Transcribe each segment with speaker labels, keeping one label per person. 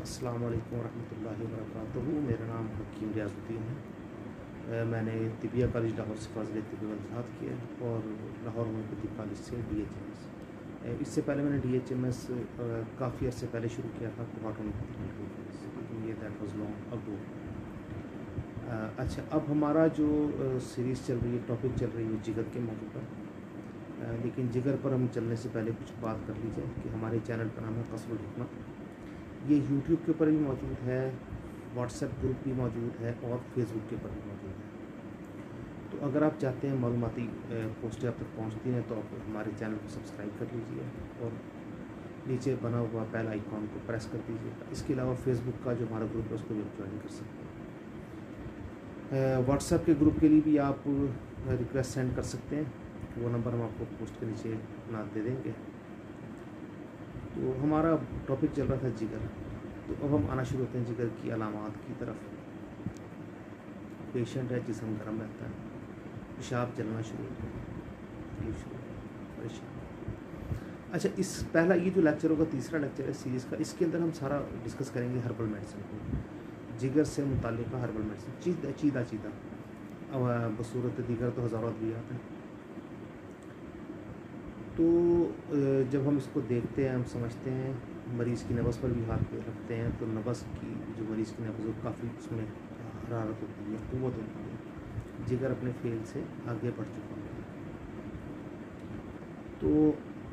Speaker 1: अस्सलाम वालेकुम रहमतुल्लाहि व बरकातुहू। मेरा नाम हकीम रियाज़ुद्दीन है। मैंने तिबिया कॉलेज लाहौर से फ़ाज़िल तिब्बी व इज़हाद किया और लाहौर होम्योपैथिक कॉलेज से DHMS। इससे पहले मैंने DHMS काफ़ी अर्से पहले शुरू किया था कोहाट होम्योपैथिक मेडिकल कॉलेज से, लेकिन ये दैट वाज़ लॉन्ग अगो। अच्छा, अब हमारा जो सीरीज़ चल रही है, टॉपिक चल रही है जिगर के मौजू पर। लेकिन जिगर पर हम चलने से पहले कुछ बात कर ली जाए कि हमारे चैनल का नाम है क़स्बुल हिकमत। ये यूट्यूब के ऊपर भी मौजूद है, व्हाट्सएप ग्रुप भी मौजूद है और फेसबुक के ऊपर भी मौजूद है। तो अगर आप चाहते हैं मालूमाती पोस्टें आप तक पहुँचती हैं तो आप हमारे चैनल को सब्सक्राइब कर लीजिए और नीचे बना हुआ बेल आइकॉन को प्रेस कर दीजिएगा। इसके अलावा फेसबुक का जो हमारा ग्रुप है उसको भी आप ज्वाइन कर सकते हैं। व्हाट्सएप के ग्रुप के लिए भी आप रिक्वेस्ट सेंड कर सकते हैं, वो नंबर हम आपको पोस्ट के नीचे ना दे देंगे। तो हमारा टॉपिक चल रहा था जिगर, तो अब हम आना शुरू होते हैं जिगर की अलामात की तरफ। पेशेंट है, जिस्म गर्म रहता है, पेशाब चलना शुरू होता है, परेशान। अच्छा, इस पहला ये जो लेक्चर होगा, तीसरा लेक्चर है सीरीज़ का, इसके अंदर हम सारा डिस्कस करेंगे हर्बल मेडिसिन को, जिगर से मुताल्लिक़ हर्बल मेडिसिन, चीदा अब बसूरत दीगर तो हज़ारों अद्वियात हैं। तो जब हम इसको देखते हैं, हम समझते हैं, मरीज़ की नब्ज़ पर भी हाथ रखते हैं तो नब्ज़ की जो मरीज़ की नब्ज़ काफ़ी उसमें हरारत होती है, क़ुव्वत होती है, जिगर अपने फेल से आगे बढ़ चुका है। तो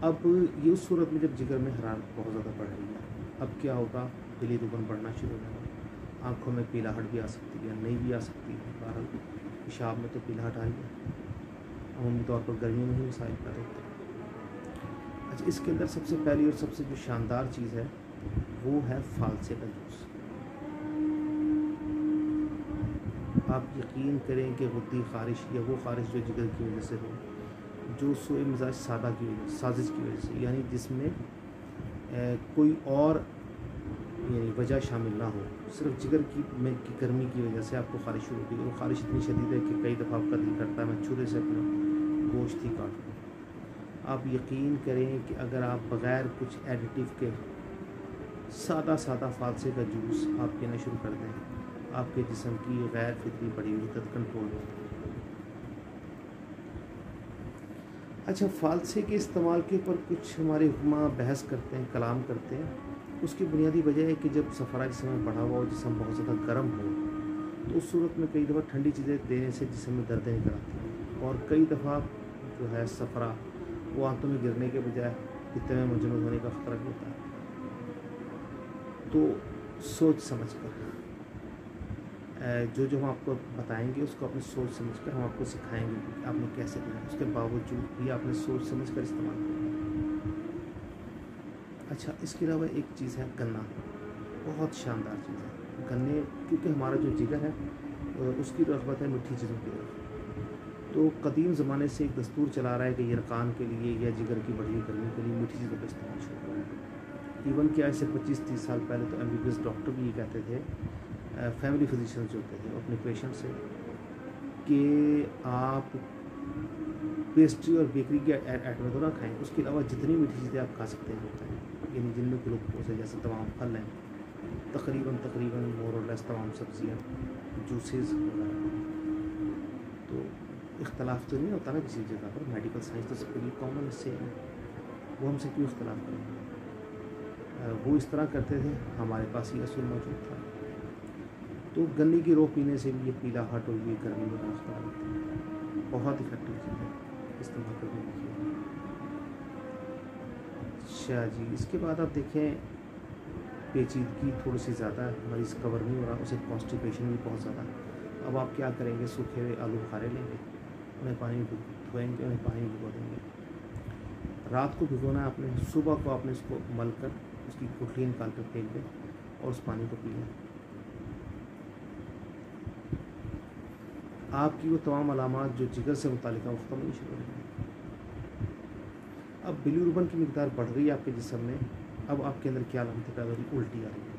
Speaker 1: अब ये उस सूरत में जब जिगर में हरारत बहुत ज़्यादा बढ़ रही है, अब क्या होगा, बिलीरुबन बढ़ना शुरू हो जाएगा, आँखों में पीलाहट भी आ सकती है, नहीं भी आ सकती है। बहरहाल पेशाब में तो पीलाहट आ रही है, अमूमी तौर पर गर्मियों में ही मसाइल पैदा होते हैं। अच्छा, इसके अंदर सबसे पहली और सबसे जो शानदार चीज़ है वो है फालसे का जूस। आप यकीन करें कि गुद्दी ख़ारिश या वो ख़ारिश जो जिगर की वजह से हो, जो सोए मिजाज साजिश की वजह से, यानी जिसमें कोई और यानी वजह शामिल ना हो, सिर्फ जिगर की गर्मी की वजह से आपको ख़ारिश शुरू होती है। वो ख़ारिश इतनी शदीद है कि कई दफ़ा आपका दिल करता है मैं छुरे से अपना गोश्त ही काट दूँ। आप यकीन करें कि अगर आप बग़ैर कुछ एडिटिव के सादा फालसे का जूस आप पीना शुरू कर दें, आपके जिस्म की गैर फितरी बड़ी हिद्दत कंट्रोल में। अच्छा, फालसे के इस्तेमाल के ऊपर कुछ हमारे हुक्मा बहस करते हैं, कलाम करते हैं। उसकी बुनियादी वजह है कि जब सफ़रा जिस्म में बढ़ा हुआ हो, जिस्म बहुत ज़्यादा गर्म हो, तो उस सूरत में कई दफ़ा ठंडी चीज़ें देने से जिस्म में दर्दें निकल आती हैं और कई दफ़ा जो है सफ़रा वो आंतों में गिरने के बजाय पित्ते में मजनून होने का ख़तरा भी होता है। तो सोच समझ कर जो हम आपको बताएंगे उसको अपनी सोच समझ कर हम आपको सिखाएंगे कि आपने कैसे करना है, उसके बावजूद भी आपने सोच समझ कर इस्तेमाल करना है। अच्छा, इसके अलावा एक चीज़ है गन्ना, बहुत शानदार चीज़ है गन्ने, क्योंकि हमारा जो जिगर है उसकी रग़बत है मीठी चीज़ों की तरफ। तो कदीम ज़माने से एक दस्तूर चला रहा है कि यरकान के लिए या जिगर की बढ़ी गर्मी के लिए मीठी चीज़ों का इस्तेमाल शुरू करें। इवन क्या ऐसे 25-30 साल पहले तो MBBS डॉक्टर भी ये कहते थे, फैमिली फिजिशियन जो होते थे अपने पेशेंट से, कि आप पेस्ट्री और बेकरी के आइटम तो ना खाएं, उसके अलावा जितनी मीठी चीज़ें आप खा सकते हैं खाएँ, यानी जिनमें ग्लूकोज है, जैसे तमाम फल हैं, तकरीबन मोर और लेस तमाम सब्जियाँ, जूसेस वगैरह। तो इख्तलाफ तो नहीं होता ना किसी जगह पर, मेडिकल साइंस तो सबके लिए कॉमन सेम है, वो हमसे क्यों इख्तलाफ करेंगे। वो इस तरह करते थे, हमारे पास ही असूल मौजूद था। तो गन्ने की रोह पीने से भी ये पीलाहट और ये गर्मी में मुख्तला होती है, बहुत इफेक्टिव चीज़ है, इस्तेमाल करके देखिए। अच्छा जी, इसके बाद आप देखें पेचीदगी थोड़ी सी ज़्यादा है, मरीज़ कवर नहीं हो रहा, उसे कॉन्स्टिपेशन भी बहुत ज़्यादा। अब आप क्या करेंगे, सूखे हुए आलू बुखारे लेंगे, उन्हें पानी में धोएंगे, उन्हें पानी में भिगो देंगे। रात को भिगोना है आपने, सुबह को आपने इसको मल कर उसकी गुठली निकाल कर फेंक दें और उस पानी को पी लें। आपकी वो तमाम अलामात जो जिगर से मुताल्लिक़ है वो ख़त्म नहीं शुरू होंगी। अब बिलीरुबिन की मिकदार बढ़ रही है आपके जिस्म में, अब आपके अंदर क्या अलामतें पैदा हो रही, उल्टी आ रही है।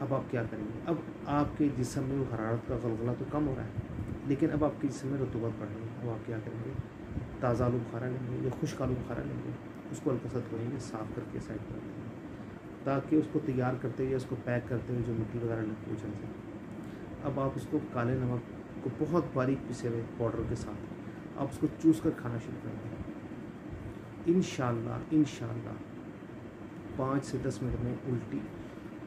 Speaker 1: अब आप क्या करेंगे, अब आपके जिस्म में वो हरारत का गलगला तो कम हो रहा है, लेकिन अब आपके जिस्म में रतूबत बढ़ रही है। अब आप क्या करेंगे, ताज़ा आलू बुखारा लेंगे या खुश्क आलू बुखारा लेंगे, उसको हल्का सा धोएंगे, साफ़ करके साइड कर देंगे, ताकि उसको तैयार करते हुए, उसको पैक करते हुए जो मिट्टी वगैरह लग हो जाए। अब आप उसको काले नमक को बहुत बारीक पिसे हुए पाउडर के साथ आप उसको चूस कर खाना शुरू कर दें। इंशाल्लाह 5 से 10 मिनट में उल्टी,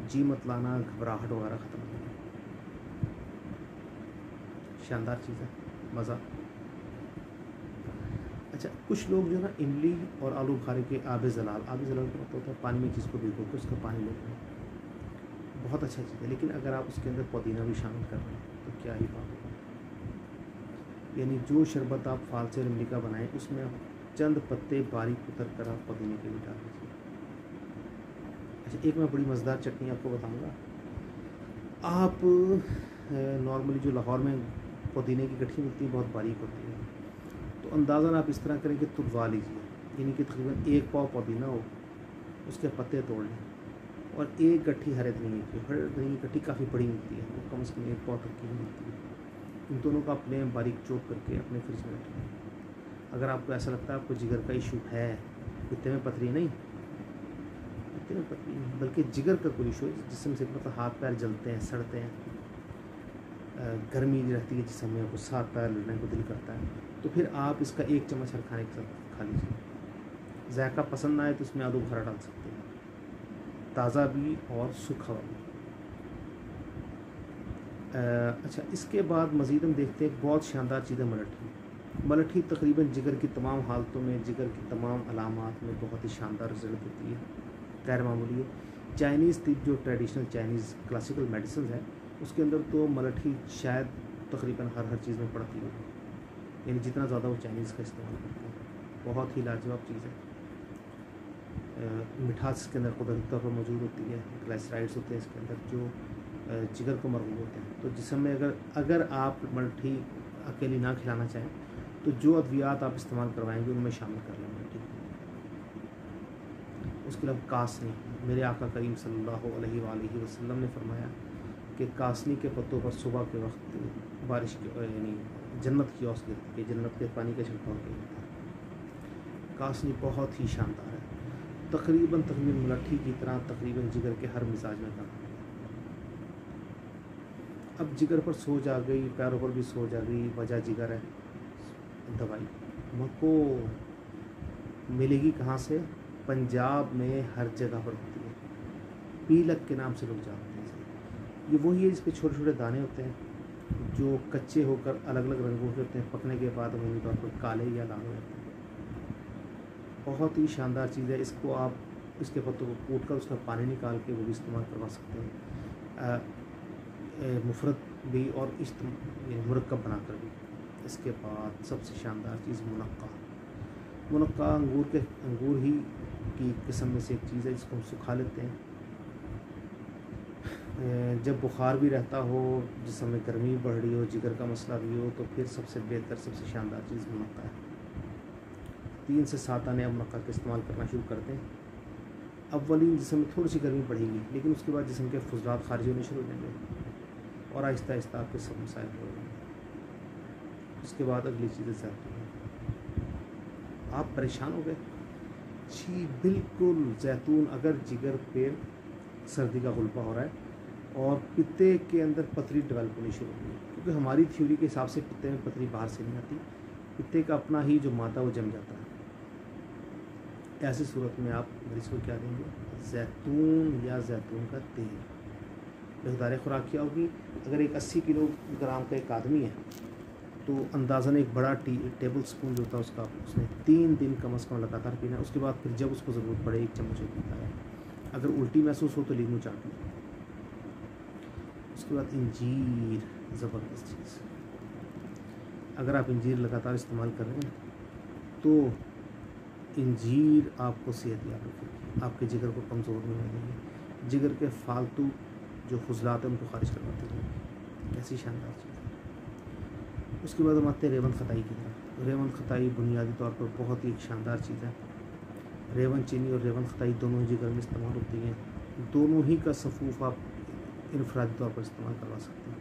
Speaker 1: जी मत लाना, घबराहट वगैरह ख़त्म हो जाएगी। शानदार चीज़ है, मज़ा। अच्छा, कुछ लोग जो ना इमली और आलू बुखारे के आबे ज़लाल का मतलब होता है पानी में चीज़ को भिगो के उसका पानी लेते हैं, बहुत अच्छा चीज़ है। लेकिन अगर आप उसके अंदर पुदीना भी शामिल कर रहे हैं तो क्या ही बात है। यानी जो शरबत आप फाल से इमली का बनाएं उसमें आप चंद पत्ते बारीक कुतर कर आप पुदीने के भी डाल दीजिए। अच्छा, एक मैं बड़ी मज़ेदार चटनी आपको बताऊंगा। आप नॉर्मली जो लाहौर में पुदीने की गठरी मिलती है बहुत बारीक होती है, तो अंदाज़न आप इस तरह करें कि तुड़वा लीजिए, यानी कि तकरीबन 1 पाव पुदीना हो, उसके पत्ते तोड़ लें और 1 गट्ठी हरे धनिए की। हरे धनिए की गट्ठी काफ़ी बड़ी मिलती है, वो कम से कम 1 पाव तक की मिलती है। इन दोनों का अपने बारीक चॉप करके अपने फ्रिज में रखें। अगर आपको ऐसा लगता है आपको जिगर का इशू है, इतने में पथरी नहीं, इतने में पथरी नहीं, बल्कि जिगर का कोई इशू है जिसमें से मतलब हाथ पैर जलते हैं, सड़ते हैं, गर्मी रहती है जिसमें हमें गुस्सा आता है, लड़ने को दिल करता है, तो फिर आप इसका 1 चम्मच हर खाने के साथ खा लीजिए। जायका पसंद ना आए तो इसमें आलू बुखारा डाल सकते हैं, ताज़ा भी और सूखा भी। अच्छा, इसके बाद मज़ीद हम देखते हैं बहुत शानदार चीज़ है मलठी। मलठी तकरीबन जिगर की तमाम हालतों में, जिगर की तमाम अलामात में बहुत ही शानदार रिजल्ट देती है, गैर मामूली है। चाइनीज़ तिब जो ट्रेडिशनल चाइनीज़ क्लासिकल मेडिसिन है उसके अंदर तो मलठी शायद तकरीबन हर चीज़ में पड़ती होगी, यानी जितना ज़्यादा वो चाइनीज़ का इस्तेमाल करते हैं। बहुत ही लाजवाब चीज़ है। मिठास इसके अंदर कुदरती तौर पर मौजूद होती है, ग्लाइसराइड्स होते हैं इसके अंदर जो जिगर को मरहूम होते हैं। तो जिसमें अगर आप मलठी अकेली ना खिलाना चाहें तो जो अद्वियात आप इस्तेमाल करवाएंगे उनमें शामिल कर लें मलठी। उसके अलावा कासनी, मेरे आका करीम सल्लल्लाहु अलैहि वसल्लम ने फरमाया कि कासनी के पत्तों पर सुबह के वक्त बारिश की यानी जन्नत की औस गिरती है, जन्नत के पानी का छिड़काव किया जाता है। कासनी बहुत ही शानदार है, तकरीबन मलठी की तरह तकरीबन जिगर के हर मिजाज में काम। अब जिगर पर सोज आ गई, पैरों पर भी सोज आ गई, वजह जिगर है। दवाई मको मिलेगी कहाँ से? पंजाब में हर जगह पर होती है, पीलक के नाम से लोग जानते हैं। ये वही है जिस पे छोटे छोटे दाने होते हैं जो कच्चे होकर अलग अलग रंगों के होते हैं, पकने के बाद अमूमी तौर पर काले या लाल हो जाते हैं। बहुत ही शानदार चीज़ है। इसको आप इसके पत्तों को कूट कर उसका पानी निकाल के वो भी इस्तेमाल करवा सकते हैं, मुफरत भी और मुरक्कब बनाकर भी। इसके बाद सबसे शानदार चीज़ मुनक्का अंगूर ही की किस्म में से एक चीज़ है जिसको हम सुखा लेते हैं। जब बुखार भी रहता हो, जिस समय गर्मी बढ़ रही हो, जिगर का मसला भी हो, तो फिर सबसे बेहतर सबसे शानदार चीज़ मुनक्का है। 3 से 7 आने अब मुनक्का का इस्तेमाल करना शुरू करते हैं। अव्वली जिसम में थोड़ी सी गर्मी बढ़ेगी, लेकिन उसके बाद जिसम के फुजलात खारिज होने शुरू हो जाएंगे और आहिस्ता आहिस्ता आपके सब मसाइल हो जाएंगे। उसके बाद अगली चीज़ें ज़ैतून। आप परेशान हो गए? जी बिल्कुल, जैतून अगर जिगर पे सर्दी का गुलबा हो रहा है और पित्ते के अंदर पथरी डेवलप होनी शुरू हो गई, क्योंकि हमारी थ्योरी के हिसाब से पित्ते में पथरी बाहर से नहीं आती, पित्ते का अपना ही जो मादा वो जम जाता है। ऐसी सूरत में आप मरीज़ को क्या देंगे? जैतून या जैतून का तेल। बेहदार खुराक क्या होगी? अगर एक 80 किलोग्राम का एक आदमी है तो अंदाज़न एक बड़ा टेबल स्पून जो होता है उसका उसने 3 दिन कम से कम लगातार पीना है। उसके बाद फिर जब उसको ज़रूरत पड़े 1 चम्मच पीता है। अगर उल्टी महसूस हो तो लीमू चाट लो। उसके बाद इंजीर, ज़बरदस्त चीज़। अगर आप इंजीर लगातार इस्तेमाल कर रहे हैं तो इंजीर आपको सेहत याब रखेगी, आपके जिगर को कमज़ोर नहीं होगी, जिगर के फालतू जो खुजलात हैं उनको खारिज करवाती है। कैसी शानदार चीज़ है। उसके बाद हम आते हैं रेवंत खताई की तरफ। रेवंत खताई बुनियादी तौर पर बहुत ही एक शानदार चीज़ है। रेवन चीनी और रेवंत खताई दोनों ही जिगर में इस्तेमाल होती हैं। दोनों ही का सफ़ूफ आप इनफरादी तौर पर इस्तेमाल करवा सकते हैं।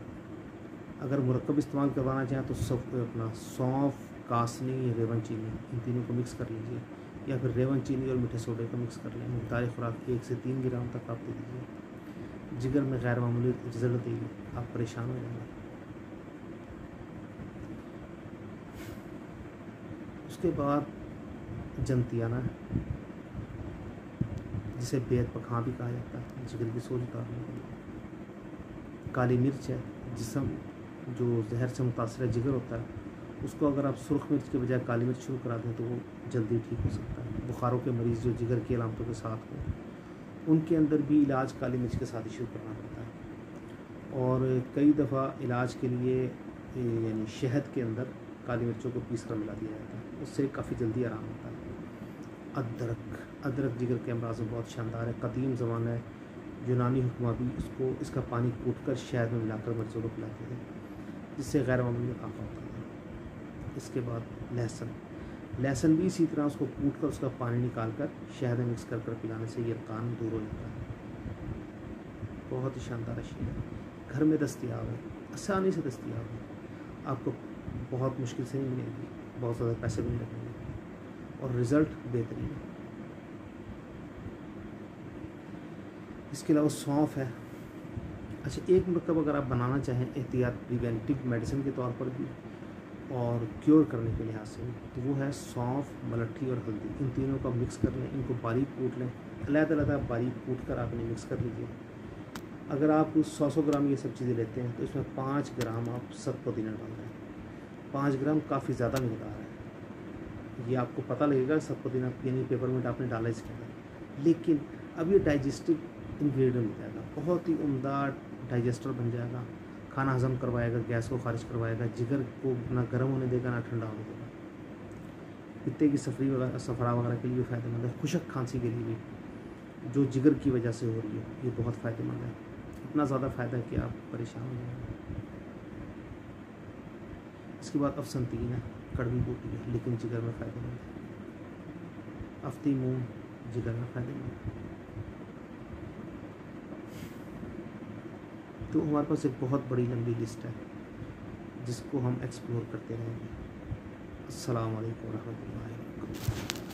Speaker 1: अगर मुरक्कब इस्तेमाल करवाना चाहें तो सब अपना सौंफ, कासनी, रेवन चीनी इन तीनों को मिक्स कर लीजिए, या फिर रेवन चीनी और मीठे सोडे का मिक्स कर लें। मुख्तार खुराक 1 से 3 ग्राम तक आप दे दीजिए। जिगर में गैर मामूली रिजल्ट देगी, आप परेशान हो जाएंगे। उसके बाद जंतियाना है, जिसे बेद पखां भी कहा जाता है, जिगर की सोज उतारने के लिए। काली मिर्च है, जिसम जो जहर से मुतासर जिगर होता है, उसको अगर आप सुर्ख मिर्च के बजाय काली मिर्च शुरू करा दें तो वो जल्दी ठीक हो सकता है। बुखारों के मरीज़ जो जिगर की अलामतों के साथ हो, उनके अंदर भी इलाज काली मिर्च के साथ ही शुरू करना पड़ता है। और कई दफ़ा इलाज के लिए यानी शहद के अंदर काली मिर्चों को पीस कर मिला दिया जाता है, उससे काफ़ी जल्दी आराम होता है। अदरक जिगर के अमराज में बहुत शानदार है। कदीम ज़माना है, यूनानी हुक्मा भी इसका पानी कूट कर शहद में मिलाकर मरीज़ों को पिलाते थे, जिससे गैर मामूली फायदा होता है। इसके बाद लहसुन भी इसी तरह उसको कूट कर उसका पानी निकाल कर शहद में मिक्स कर पिलाने से ये कान दूर हो जाता है। बहुत ही शानदार अशिया है, घर में दस्तयाब है, आसानी से दस्तयाब है, आपको बहुत मुश्किल से नहीं मिलेगी, बहुत ज़्यादा पैसे भी नहीं लगेंगे और रिज़ल्ट बेहतरीन है। इसके अलावा सौंफ है। अच्छा, एक मरतब अगर आप बनाना चाहें एहतियात प्रिवेंटिव मेडिसिन के तौर पर भी और क्योर करने के लिहाज से, तो वो है सौंफ, मलट्ठी और हल्दी। इन तीनों का मिक्स कर लें, इनको बारीक कूट लें, अलग-अलग बारीक कूट कर आप इन्हें मिक्स कर लीजिए। अगर आप 100 ग्राम ये सब चीज़ें लेते हैं तो इसमें 5 ग्राम आप सत पुदीना डाल दें। 5 ग्राम काफ़ी ज़्यादा मिकदार है, ये आपको पता लगेगा सत पुदीना यानी पेपरमिंट आपने डाला इसके अंदर, लेकिन अब ये डाइजेस्टिव इंग्रेडिएंट हो जाएगा, बहुत ही उम्दा डाइजेस्टर बन जाएगा, खाना हज़म करवाएगा, गैस को खारिज करवाएगा, जिगर को ना गर्म होने देगा ना ठंडा होने देगा। पित्ते की सफरा वगैरह के लिए फ़ायदेमंद है। खुशक खांसी के लिए भी जो जिगर की वजह से हो रही है, ये बहुत फ़ायदेमंद है। इतना ज़्यादा फ़ायदा है कि आप परेशान हो जाएंगे। इसके बाद अफसंतीन है, कड़वी बूटी है लेकिन जिगर में फ़ायदेमंद है। अफ्ती मूंग जिगर में फ़ायदेमंद है। तो हमारे पास एक बहुत बड़ी लंबी लिस्ट है जिसको हम एक्सप्लोर करते रहेंगे। अस्सलाम वालेकुम रहमतुल्लाहि व बरकातुहू।